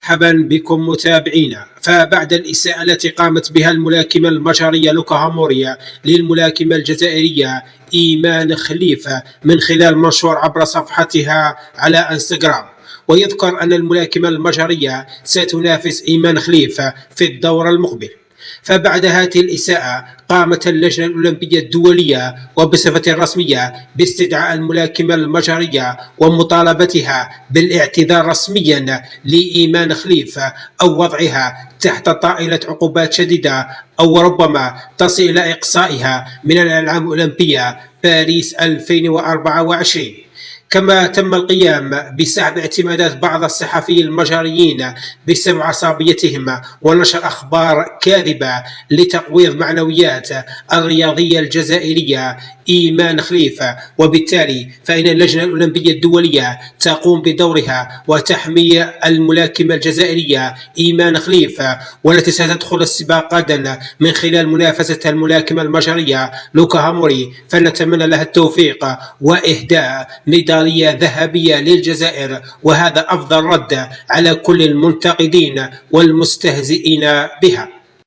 مرحبا بكم متابعينا. فبعد الإساءة التي قامت بها الملاكمة المجرية لوكا هاموريا للملاكمة الجزائرية إيمان خليفة من خلال منشور عبر صفحتها على انستغرام، ويذكر أن الملاكمة المجرية ستنافس إيمان خليفة في الدور المقبل. فبعد هذه الإساءة قامت اللجنة الأولمبية الدولية وبصفة رسمية باستدعاء الملاكمة المجرية ومطالبتها بالاعتذار رسميا لإيمان خليفة أو وضعها تحت طائلة عقوبات شديدة أو ربما تصل إلى إقصائها من الألعاب الأولمبية باريس 2024. كما تم القيام بسحب اعتمادات بعض الصحفيين المجريين بسبب عصبيتهم ونشر أخبار كاذبة لتقويض معنويات الرياضية الجزائرية إيمان خليفة، وبالتالي فإن اللجنة الأولمبية الدولية تقوم بدورها وتحمي الملاكمة الجزائرية إيمان خليفة، والتي ستدخل السباق غدا من خلال منافسة الملاكمة المجرية لوكا هاموري. فنتمنى لها التوفيق وإهداء ميدالية ذهبية للجزائر، وهذا أفضل رد على كل المنتقدين والمستهزئين بها.